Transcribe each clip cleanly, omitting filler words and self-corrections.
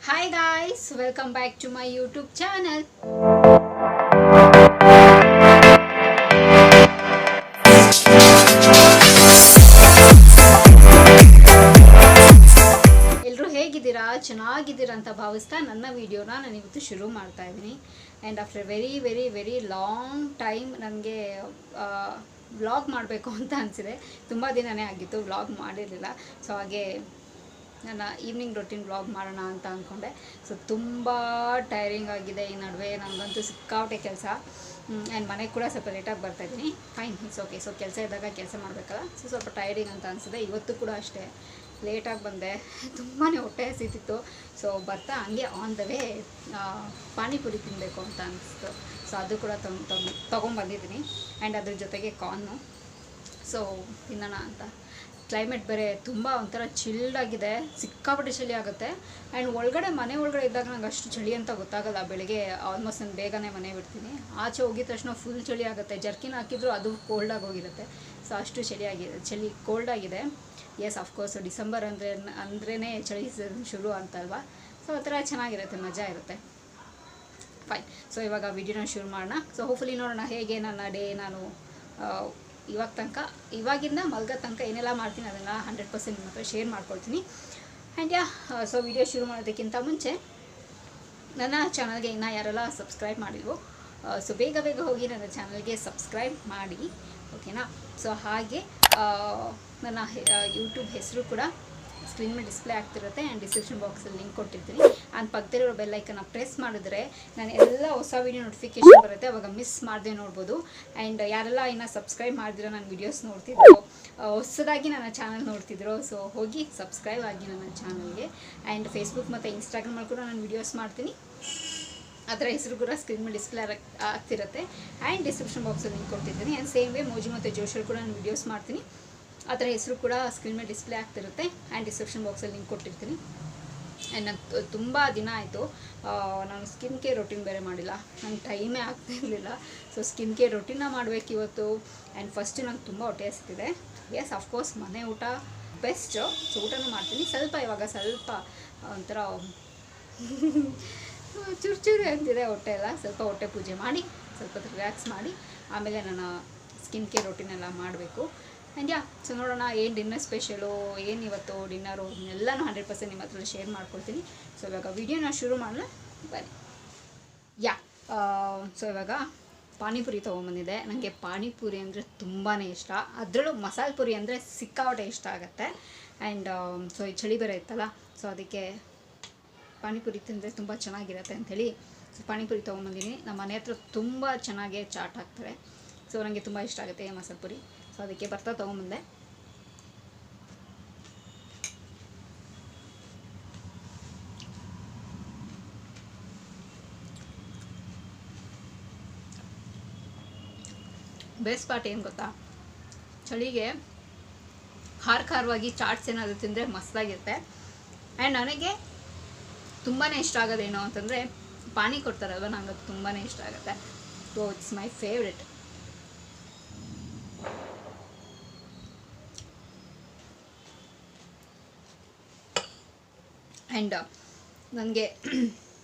Hi guys, welcome back to my YouTube channel. ಎಲ್ಲರೂ ಹೇಗಿದ್ದೀರಾ? ಚೆನ್ನಾಗಿದ್ದೀರಾ ಅಂತ ಭಾವಿಸ್ತಾ ನನ್ನ ವಿಡಿಯೋನ ನಾನು ಇವತ್ತು ಶುರು ಮಾಡ್ತಾ ಇದ್ದೀನಿ. And after very long time ನನಗೆ ವ್ಲಾಗ್ ಮಾಡಬೇಕು ಅಂತ ಅನಿಸಿದೆ. ತುಂಬ ದಿನವೇ ಆಗಿತ್ತು ವ್ಲಾಗ್ ಮಾಡಿರಲಿಲ್ಲ. ಸೊ ಹಾಗೆ ನನ್ನ ಈವ್ನಿಂಗ್ ರೊಟೀನ್ ವ್ಲಾಗ್ ಮಾಡೋಣ ಅಂತ ಅಂದ್ಕೊಂಡೆ. ಸೊ ತುಂಬ ಟೈರಿಂಗ್ ಆಗಿದೆ ಈ ನಡುವೆ. ನನಗಂತೂ ಸಿಕ್ಕಾಪಟ್ಟೆ ಕೆಲಸ. ಆ್ಯಂಡ್ ಮನೆಗೆ ಕೂಡ ಸ್ವಲ್ಪ ಲೇಟಾಗಿ ಬರ್ತಾಯಿದ್ದೀನಿ. Fine, it's okay. ಸೊ ಕೆಲಸ ಇದ್ದಾಗ ಕೆಲಸ ಮಾಡಬೇಕಲ್ಲ. ಸೊ ಸ್ವಲ್ಪ ಟೈರಿಂಗ್ ಅಂತ ಅನಿಸಿದೆ. ಇವತ್ತು ಕೂಡ ಅಷ್ಟೇ ಲೇಟಾಗಿ ಬಂದೆ. ತುಂಬಾ ಹೊಟ್ಟೆ ಹಸಿತಿತ್ತು. ಸೊ ಬರ್ತಾ ಹಂಗೆ ಆನ್ ದ ವೇ ಪಾನಿಪುರಿ ತಿನ್ನಬೇಕು ಅಂತ ಅನಿಸ್ತು. ಸೊ ಅದು ಕೂಡ ತೊಗೊಂಬಂದಿದ್ದೀನಿ. ಆ್ಯಂಡ್ ಅದ್ರ ಜೊತೆಗೆ ಕಾರ್ನು. ಸೊ ತಿನ್ನೋಣ ಅಂತ. ಕ್ಲೈಮೇಟ್ ಬೇರೆ ತುಂಬ ಒಂಥರ ಚಿಲ್ಡಾಗಿದೆ. ಸಿಕ್ಕಾಪಟ್ಟೆ ಚಳಿ ಆಗುತ್ತೆ. ಆ್ಯಂಡ್ ಮನೆ ಒಳಗಡೆ ಇದ್ದಾಗ ನಂಗೆ ಅಷ್ಟು ಚಳಿ ಅಂತ ಗೊತ್ತಾಗಲ್ಲ. ಬೆಳಗ್ಗೆ ಆಲ್ಮೋಸ್ಟ್ ನಾನು ಬೇಗನೆ ಮನೆ ಬಿಡ್ತೀನಿ. ಆಚೆ ಹೋಗಿದ ತಕ್ಷಣ ಫುಲ್ ಚಳಿ ಆಗುತ್ತೆ. ಜರ್ಕಿನ್ ಹಾಕಿದ್ರು ಅದು ಕೋಲ್ಡಾಗಿ ಹೋಗಿರುತ್ತೆ. ಸೊ ಅಷ್ಟು ಚಳಿ ಕೋಲ್ಡಾಗಿದೆ. ಎಸ್, ಅಫ್ಕೋರ್ಸ್ ಡಿಸೆಂಬರ್ ಅಂದ್ರೇ ಚಳಿ ಶುರು ಅಂತಲ್ವಾ. ಸೊ ಆ ಥರ ಚೆನ್ನಾಗಿರುತ್ತೆ, ಮಜಾ ಇರುತ್ತೆ. ಫೈನ್. ಸೊ ಇವಾಗ ವಿಡಿಯೋನ ಶುರು ಮಾಡೋಣ. ಸೊ ಹೋಪ್ಫುಲಿ ನೋಡೋಣ ಹೇಗೆ ನನ್ನ ಡೇ ನಾನು ಇವಾಗಿಂದ ಮಲ್ಗೋ ತನಕ ಏನೆಲ್ಲ ಮಾಡ್ತೀನಿ ಅದನ್ನು 100% ನಿಮ್ಮ ಹತ್ರ ಶೇರ್ ಮಾಡ್ಕೊಳ್ತೀನಿ. ಆ್ಯಂಡ್ ಸೊ ವಿಡಿಯೋ ಶುರು ಮಾಡೋದಕ್ಕಿಂತ ಮುಂಚೆ ನನ್ನ ಚಾನಲ್ಗೆ ಇನ್ನೂ ಯಾರೆಲ್ಲ ಸಬ್ಸ್ಕ್ರೈಬ್ ಮಾಡಿಲ್ವೋ ಸೊ ಬೇಗ ಹೋಗಿ ನನ್ನ ಚಾನಲ್ಗೆ ಸಬ್ಸ್ಕ್ರೈಬ್ ಮಾಡಿ, ಓಕೆನಾ. ಸೊ ಹಾಗೆ ನನ್ನ ಯೂಟ್ಯೂಬ್ ಹೆಸರು ಕೂಡ ಸ್ಕ್ರೀನ್ ಮೇಲೆ ಡಿಸ್ಪ್ಲೇ ಆಗ್ತಿರುತ್ತೆ. ಆ್ಯಂಡ್ ಡಿಸ್ಕ್ರಿಪ್ಷನ್ ಬಾಕ್ಸಲ್ಲಿ ಲಿಂಕ್ ಕೊಟ್ಟಿರ್ತೀನಿ. ಆ್ಯಂಡ್ ಪಕ್ಕದಲ್ಲಿರೋ ಬೆಲ್ಲೈಕನ್ನ ಪ್ರೆಸ್ ಮಾಡಿದ್ರೆ ನಾನು ಎಲ್ಲ ಹೊಸ ವೀಡಿಯೋ ನೋಟಿಫಿಕೇಷನ್ ಬರುತ್ತೆ, ಅವಾಗ ಮಿಸ್ ಮಾಡದೆ ನೋಡ್ಬೋದು. ಆ್ಯಂಡ್ ಯಾರೆಲ್ಲ ಇನ್ನೂ ಸಬ್ಸ್ಕ್ರೈಬ್ ಮಾಡಿದಿರೋ ನನ್ನ ವೀಡಿಯೋಸ್ ನೋಡ್ತಿದ್ರು, ಹೊಸದಾಗಿ ನನ್ನ ಚಾನಲ್ ನೋಡ್ತಿದ್ರು, ಸೊ ಹೋಗಿ ಸಬ್ಸ್ಕ್ರೈಬ್ ಆಗಿ ನನ್ನ ಚಾನಲ್ಗೆ. ಆ್ಯಂಡ್ ಫೇಸ್ಬುಕ್ ಮತ್ತು ಇನ್ಸ್ಟಾಗ್ರಾಮಲ್ಲಿ ಕೂಡ ನಾನು ವೀಡಿಯೋಸ್ ಮಾಡ್ತೀನಿ. ಅದರ ಹೆಸರು ಕೂಡ ಸ್ಕ್ರೀನ್ ಮೇಲೆ ಡಿಸ್ಪ್ಲೇ ಆಗ್ತಿರುತ್ತೆ. ಆ್ಯಂಡ್ ಡಿಸ್ಕ್ರಿಪ್ಷನ್ ಬಾಕ್ಸಲ್ಲಿ ಲಿಂಕ್ ಕೊಡ್ತಿರ್ತೀನಿ. ಆ್ಯಂಡ್ ಸೇಮ್ ವೇ ಮೋಜಿ ಮತ್ತು ಜೋಶಲ್ಲಿ ಕೂಡ ನಾನು ವೀಡಿಯೋಸ್ ಮಾಡ್ತೀನಿ. ಅದರ ಹೆಸರು ಕೂಡ ಸ್ಕ್ರೀನ್ ಮೇಲೆ ಡಿಸ್ಪ್ಲೇ ಆಗ್ತಿರುತ್ತೆ. ಆ್ಯಂಡ್ ಡಿಸ್ಕ್ರಿಪ್ಷನ್ ಬಾಕ್ಸಲ್ಲಿ ಲಿಂಕ್ ಕೊಟ್ಟಿರ್ತೀನಿ. ಆ್ಯಂಡ್ ನಾನು ತುಂಬ ದಿನ ಆಯಿತು ನಾನು ಸ್ಕಿನ್ ಕೇರ್ ರೊಟೀನ್ ಬೇರೆ ಮಾಡಿಲ್ಲ. ನಂಗೆ ಟೈಮೇ ಆಗ್ತಾಯಿರಲಿಲ್ಲ. ಸೊ ಸ್ಕಿನ್ ಕೇರ್ ರೊಟೀನ ಮಾಡಬೇಕು ಇವತ್ತು. ಆ್ಯಂಡ್ ಫಸ್ಟು ನಂಗೆ ತುಂಬ ಹೊಟ್ಟೆ ಹಸಿತಿದೆ. ಎಸ್, ಅಫ್ಕೋರ್ಸ್ ಮನೆ ಊಟ ಬೆಸ್ಟು. ಸೊ ಊಟನೂ ಮಾಡ್ತೀನಿ. ಇವಾಗ ಸ್ವಲ್ಪ ಒಂಥರ ಚೂರು ಅಂತಿದೆ ಹೊಟ್ಟೆ ಎಲ್ಲ. ಸ್ವಲ್ಪ ಹೊಟ್ಟೆ ಪೂಜೆ ಮಾಡಿ ಸ್ವಲ್ಪ ರಿಲ್ಯಾಕ್ಸ್ ಮಾಡಿ ಆಮೇಲೆ ನನ್ನ ಸ್ಕಿನ್ ಕೇರ್ ರೊಟೀನೆಲ್ಲ ಮಾಡಬೇಕು. ಆ್ಯಂಡ್ ಸೊ ನೋಡೋಣ ಏನು ಡಿನ್ನರ್ ಸ್ಪೆಷಲು, ಏನು ಇವತ್ತು ಡಿನ್ನರು, ಎಲ್ಲನೂ 100% ನಿಮ್ಮ ಹತ್ರ ಶೇರ್ ಮಾಡ್ಕೊಳ್ತೀನಿ. ಸೊ ಇವಾಗ ವಿಡಿಯೋನ ಶುರು ಮಾಡೋಣ ಬನ್ನಿ. ಸೊ ಇವಾಗ ಪಾನಿಪುರಿ ತೊಗೊಂಬಂದಿದೆ. ನನಗೆ ಪಾನಿಪುರಿ ಅಂದರೆ ತುಂಬಾ ಇಷ್ಟ. ಅದರಲ್ಲೂ ಮಸಾಲೆ ಪುರಿ ಅಂದರೆ ಸಿಕ್ಕಾಪಟ್ಟೆ ಇಷ್ಟ ಆಗುತ್ತೆ. ಆ್ಯಂಡ್ ಸೊ ಈ ಚಳಿ ಬೇರೆ ಇತ್ತಲ್ಲ, ಸೊ ಅದಕ್ಕೆ ಪಾನಿಪುರಿ ತಿಂದರೆ ತುಂಬ ಚೆನ್ನಾಗಿರುತ್ತೆ ಅಂಥೇಳಿ ಸೊ ಪಾನಿಪುರಿ ತೊಗೊಂಬಂದಿನಿ. ನಮ್ಮ ಮನೆ ಹತ್ರ ತುಂಬ ಚೆನ್ನಾಗೇ ಚಾಟ್ ಹಾಕ್ತಾರೆ. ಸೊ ನನಗೆ ತುಂಬ ಇಷ್ಟ ಆಗುತ್ತೆ ಮಸಾಲೆ ಪುರಿ. ಸೊ ಅದಕ್ಕೆ ಬರ್ತಾ ತೊಗೊಂಬಂದೆ. ಬೆಸ್ಟ್ ಪಾರ್ಟ್ ಏನು ಗೊತ್ತಾ, ಚಳಿಗೆ ಖಾರವಾಗಿ ಚಾಟ್ಸ್ ಏನಾದರೂ ತಿಂದರೆ ಮಸ್ತಾಗಿರುತ್ತೆ. ಆ್ಯಂಡ್ ನನಗೆ ತುಂಬಾ ಇಷ್ಟ ಆಗೋದೇನು ಅಂತಂದರೆ ಪಾನಿ ಕೊಡ್ತಾರಲ್ವ, ನನಗೆ ತುಂಬಾ ಇಷ್ಟ ಆಗುತ್ತೆ. So it's my favourite. And ನನಗೆ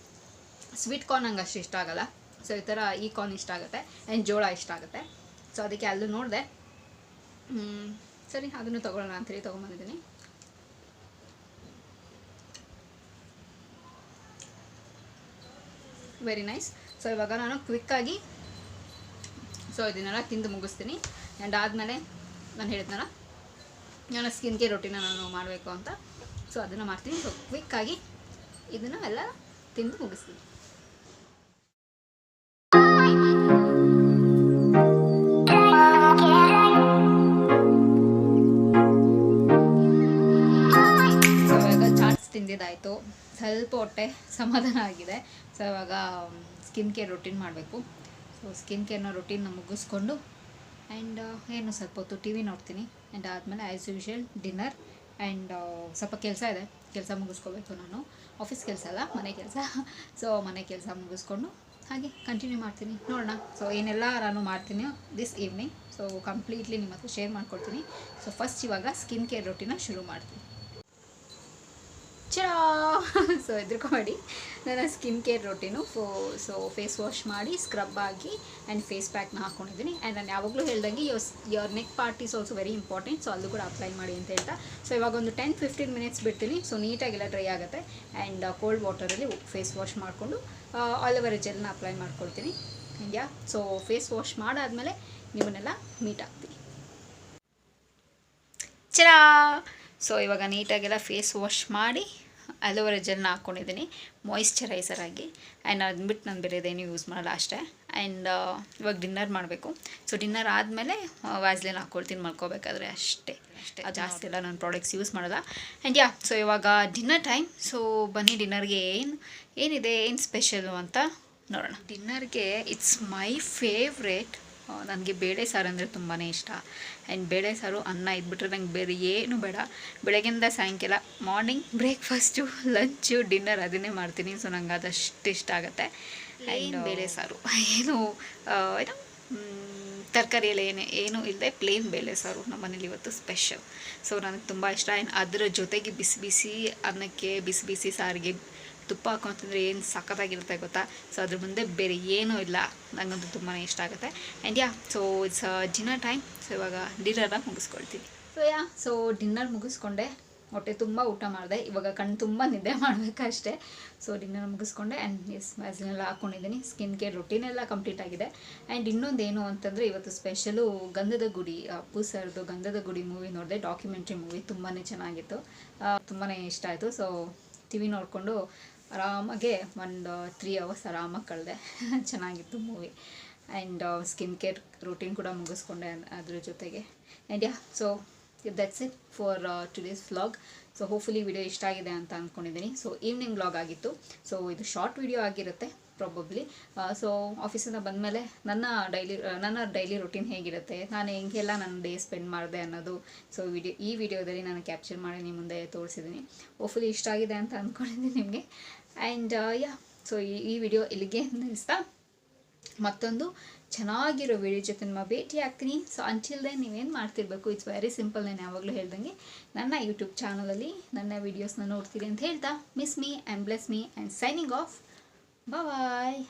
ಸ್ವೀಟ್ ಕಾರ್ನ್ ನಂಗೆ ಅಷ್ಟು ಇಷ್ಟ ಆಗೋಲ್ಲ. ಸೊ ಈ ಕಾರ್ನ್ ಇಷ್ಟ ಆಗುತ್ತೆ. ಆ್ಯಂಡ್ ಜೋಳ ಇಷ್ಟ ಆಗುತ್ತೆ. ಸೊ ಅದಕ್ಕೆ ಅಲ್ಲೂ ನೋಡಿದೆ, ಸರಿ ಅದನ್ನು ತೊಗೊಳ್ಳೋಣ ಅಂಥೇಳಿ ತೊಗೊಂಬಂದಿದ್ದೀನಿ. Very nice. ಸೊ ಇವಾಗ ನಾನು ಕ್ವಿಕ್ಕಾಗಿ ಸೊ ಇದನ್ನೆಲ್ಲ ತಿಂದು ಮುಗಿಸ್ತೀನಿ. ಆ್ಯಂಡ್ ಆದಮೇಲೆ ನಾನು ಹೇಳಿದ್ನಲ್ಲ ನನ್ನ ಸ್ಕಿನ್ ಕೇರ್ ರೊಟೀನ ನಾನು ಮಾಡಬೇಕು ಅಂತ, ಸೊ ಅದನ್ನು ಮಾಡ್ತೀನಿ. ಸೊ ಕ್ವಿಕ್ಕಾಗಿ ಇದನ್ನು ಎಲ್ಲ ತಿಂದು ಮುಗಿಸ್ತೀನಿ. ಸೊ ಇವಾಗ ಚಾಟ್ಸ್ ತಿಂದಿದ್ದಾಯಿತು, ಸ್ವಲ್ಪ ಹೊಟ್ಟೆ ಸಮಾಧಾನ ಆಗಿದೆ. ಸೊ ಇವಾಗ ಸ್ಕಿನ್ ಕೇರ್ ರೊಟೀನ್ ಮಾಡಬೇಕು. ಸೊ ಸ್ಕಿನ್ ಕೇರ್ನ ರೊಟೀನ್ನ ಮುಗಿಸ್ಕೊಂಡು ಆ್ಯಂಡ್ ಏನು ಸ್ವಲ್ಪ ಹೊತ್ತು ಟಿ ವಿ ನೋಡ್ತೀನಿ. ಆ್ಯಂಡ್ ಆದಮೇಲೆ ಆ್ಯಸ್ ಯೂಶ್ವಲ್ ಡಿನ್ನರ್. ಆ್ಯಂಡ್ ಸ್ವಲ್ಪ ಕೆಲಸ ಇದೆ, ಕೆಲಸ ಮುಗಿಸ್ಕೋಬೇಕು ನಾನು. ಆಫೀಸ್ ಕೆಲಸ ಅಲ್ಲ, ಮನೆ ಕೆಲಸ. ಸೊ ಮನೆ ಕೆಲಸ ಮುಗಿಸ್ಕೊಂಡು ಹಾಗೆ ಕಂಟಿನ್ಯೂ ಮಾಡ್ತೀನಿ. ನೋಡೋಣ ಸೊ ಏನೆಲ್ಲ ನಾನು ಮಾಡ್ತೀನಿ ದಿಸ್ ಈವ್ನಿಂಗ್. ಸೊ ಕಂಪ್ಲೀಟ್ಲಿ ನಿಮ್ಮ ಹತ್ರ ಶೇರ್ ಮಾಡ್ಕೊಳ್ತೀನಿ. ಸೊ ಫಸ್ಟ್ ಇವಾಗ ಸ್ಕಿನ್ ಕೇರ್ ರೊಟೀನ ಶುರು ಮಾಡ್ತೀನಿ. ಚಾ ಸೊ ಹೆದರ್ಕೊಬೇಡಿ, ನನ್ನ skin care routine so face wash ಮಾಡಿ ಸ್ಕ್ರಬ್ ಆಗಿ ಆ್ಯಂಡ್ ಫೇಸ್ ಪ್ಯಾಕ್ನ ಹಾಕ್ಕೊಂಡಿದ್ದೀನಿ. ಆ್ಯಂಡ್ ನಾನು ಯಾವಾಗಲೂ ಹೇಳ್ದಂಗೆ your neck part is also very important, so ಅಲ್ಲೂ ಕೂಡ ಅಪ್ಲೈ ಮಾಡಿ ಅಂತ ಹೇಳ್ತಾ ಸೊ ಇವಾಗ ಒಂದು 10-15 ಮಿನಿಟ್ಸ್ ಬಿಡ್ತೀನಿ. ಸೊ ನೀಟಾಗೆಲ್ಲ ಡ್ರೈ ಆಗುತ್ತೆ. ಆ್ಯಂಡ್ ಕೋಲ್ಡ್ ವಾಟರಲ್ಲಿ ಫೇಸ್ ವಾಶ್ ಮಾಡಿಕೊಂಡು ಆಲೋವೆರಾ ಜೆಲ್ನ ಅಪ್ಲೈ ಮಾಡ್ಕೊಳ್ತೀನಿ. ಯಾ ಸೊ ಫೇಸ್ ವಾಶ್ ಮಾಡಾದಮೇಲೆ ನಿಮ್ಮನ್ನೆಲ್ಲ ಮೀಟ್ ಆಗ್ತೀನಿ. ಚರಾ ಸೊ ಇವಾಗ ನೀಟಾಗೆಲ್ಲ ಫೇಸ್ ವಾಶ್ ಮಾಡಿ ಅಲೋವೆರಾ ಜೆಲ್ನ ಹಾಕ್ಕೊಂಡಿದ್ದೀನಿ ಮಾಯಿಶ್ಚರೈಸರ್ ಆಗಿ. ಆ್ಯಂಡ್ ಅದನ್ಬಿಟ್ಟು ನಾನು ಬೇರೆದೇನು ಯೂಸ್ ಮಾಡಲ್ಲ ಅಷ್ಟೇ. ಆ್ಯಂಡ್ ಇವಾಗ ಡಿನ್ನರ್ ಮಾಡಬೇಕು. ಸೊ ಡಿನ್ನರ್ ಆದಮೇಲೆ ವ್ಯಾಸ್ಲಿನ್ ಹಾಕ್ಕೊಳ್ತೀನಿ ಮಲ್ಕೋಬೇಕಾದ್ರೆ ಅಷ್ಟೇ. ಜಾಸ್ತಿ ಎಲ್ಲ ನಾನು ಪ್ರಾಡಕ್ಟ್ಸ್ ಯೂಸ್ ಮಾಡಲ್ಲ. ಆ್ಯಂಡ್ ಯಾ ಸೊ ಇವಾಗ ಡಿನ್ನರ್ ಟೈಮ್. ಸೊ ಬನ್ನಿ ಡಿನ್ನರ್ಗೆ ಏನಿದೆ, ಏನು ಸ್ಪೆಷಲು ಅಂತ ನೋಡೋಣ. ಡಿನ್ನರ್ಗೆ ಇಟ್ಸ್ ಮೈ ಫೇವ್ರೇಟ್. ನನಗೆ ಬೇಳೆ ಸಾರು ಅಂದರೆ ತುಂಬಾ ಇಷ್ಟ. ಆ್ಯಂಡ್ ಬೇಳೆ ಸಾರು ಅನ್ನ ಇದ್ಬಿಟ್ರೆ ನಂಗೆ ಬೇರೆ ಏನು ಬೇಡ. ಬೆಳಗ್ಗೆಯಿಂದ ಸಾಯಂಕಾಲ ಮಾರ್ನಿಂಗ್ ಬ್ರೇಕ್ಫಾಸ್ಟು ಲಂಚು ಡಿನ್ನರ್ ಅದನ್ನೇ ಮಾಡ್ತೀನಿ. ಸೊ ನಂಗೆ ಅದಷ್ಟು ಇಷ್ಟ ಆಗುತ್ತೆ. ಆ್ಯಂಡ್ ಬೇಳೆ ಸಾರು ಏನು ತರಕಾರಿಯಲ್ಲಿ ಏನು ಇಲ್ಲದೆ ಪ್ಲೇನ್ ಬೇಳೆ ಸಾರು ನಮ್ಮ ಮನೇಲಿ ಇವತ್ತು ಸ್ಪೆಷಲ್. ಸೊ ನನಗೆ ತುಂಬ ಇಷ್ಟ. ಆ್ಯಂಡ್ ಅದರ ಜೊತೆಗೆ ಬಿಸಿ ಬಿಸಿ ಅನ್ನಕ್ಕೆ ಬಿಸಿ ಬಿಸಿ ಸಾರಿಗೆ ತುಪ್ಪ ಹಾಕೊಂತಂದರೆ ಏನು ಸಖತ್ತಾಗಿರುತ್ತೆ ಗೊತ್ತಾ. ಸೊ ಅದ್ರ ಮುಂದೆ ಬೇರೆ ಏನೂ ಇಲ್ಲ, ನನಗಂತೂ ತುಂಬಾ ಇಷ್ಟ ಆಗುತ್ತೆ. And yeah so it's dinner time. So ಇವಾಗ ಡಿನ್ನರ್ನ ಮುಗಿಸ್ಕೊಳ್ತೀನಿ. ಸೊ ಡಿನ್ನರ್ ಮುಗಿಸ್ಕೊಂಡೆ, ಹೊಟ್ಟೆ ತುಂಬ ಊಟ ಮಾಡಿದೆ. ಇವಾಗ ಕಣ್ಣು ತುಂಬ ನಿದ್ದೆ ಮಾಡಬೇಕಷ್ಟೇ. ಸೊ ಡಿನ್ನರ್ ಮುಗಿಸ್ಕೊಂಡೆ. ಆ್ಯಂಡ್ ವ್ಯಾಸ್ಲಿನೆಲ್ಲ ಹಾಕ್ಕೊಂಡಿದ್ದೀನಿ. ಸ್ಕಿನ್ ಕೇರ್ ರೊಟೀನೆಲ್ಲ ಕಂಪ್ಲೀಟ್ ಆಗಿದೆ. ಆ್ಯಂಡ್ ಇನ್ನೊಂದೇನು ಅಂತಂದರೆ ಇವತ್ತು ಸ್ಪೆಷಲು ಗಂಧದ ಗುಡಿ, ಅಪ್ಪು ಸರ್ದು ಗಂಧದ ಗುಡಿ ಮೂವಿ ನೋಡಿದೆ. ಡಾಕ್ಯುಮೆಂಟ್ರಿ ಮೂವಿ ತುಂಬಾ ಚೆನ್ನಾಗಿತ್ತು, ತುಂಬಾ ಇಷ್ಟ ಆಯಿತು. ಸೊ ಟಿ ವಿ ನೋಡಿಕೊಂಡು ಆರಾಮಾಗೆ ಒಂದು 3 hours ಆರಾಮಾಗಿ ಕಳೆದೆ. ಚೆನ್ನಾಗಿತ್ತು movie. And skin care routine ಕೂಡ ಮುಗಿಸ್ಕೊಂಡೆ ಅದ್ರ ಜೊತೆಗೆ. And yeah so that's it for today's vlog. So hopefully video ಇಷ್ಟ ಆಗಿದೆ ಅಂತ ಅಂದ್ಕೊಂಡಿದ್ದೀನಿ. ಸೊ ಈವ್ನಿಂಗ್ ವ್ಲಾಗ್ ಆಗಿತ್ತು. ಸೊ ಇದು ಶಾರ್ಟ್ ವಿಡಿಯೋ ಆಗಿರುತ್ತೆ ಪ್ರಾಬಬ್ಲಿ. ಸೊ ಆಫೀಸಿಂದ ಬಂದಮೇಲೆ ನನ್ನ ಡೈಲಿ ರೂಟೀನ್ ಹೇಗಿರುತ್ತೆ, ನಾನು ಹೆಂಗೆಲ್ಲ ನನ್ನ ಡೇ ಸ್ಪೆಂಡ್ ಮಾಡಿದೆ ಅನ್ನೋದು ಸೊ ಈ ವಿಡಿಯೋದಲ್ಲಿ ನಾನು ಕ್ಯಾಪ್ಚರ್ ಮಾಡಿ ನಿಮ್ಮ ಮುಂದೆ ತೋರಿಸಿದ್ದೀನಿ. ಹೋಪ್ಫುಲಿ ಇಷ್ಟ ಆಗಿದೆ ಅಂತ ಅಂದ್ಕೊಂಡಿದ್ದೀನಿ ನಿಮಗೆ. ಆ್ಯಂಡ್ ಯಾ ಸೊ ಈ ವಿಡಿಯೋ ಇಲ್ಲಿಗೆ ನಿಲ್ಲಿಸ್ತಾ ಮತ್ತೊಂದು ಚೆನ್ನಾಗಿರೋ ವಿಡಿಯೋ ಜೊತೆ ನಿಮ್ಮ ಭೇಟಿ ಆಗ್ತೀನಿ. ಸೊ ಅಂಟಿಲ್ ದೆನ್ ನೀವೇನು ಮಾಡ್ತಿರ್ಬೇಕು, ಇಟ್ಸ್ ವೆರಿ ಸಿಂಪಲ್. ನಾನು ಯಾವಾಗಲೂ ಹೇಳ್ದಂಗೆ ನನ್ನ ಯೂಟ್ಯೂಬ್ ಚಾನಲಲ್ಲಿ ನನ್ನ ವೀಡಿಯೋಸ್ನ ನೋಡ್ತೀರಿ ಅಂತ ಹೇಳ್ತಾ miss me and bless me and signing off. Bye.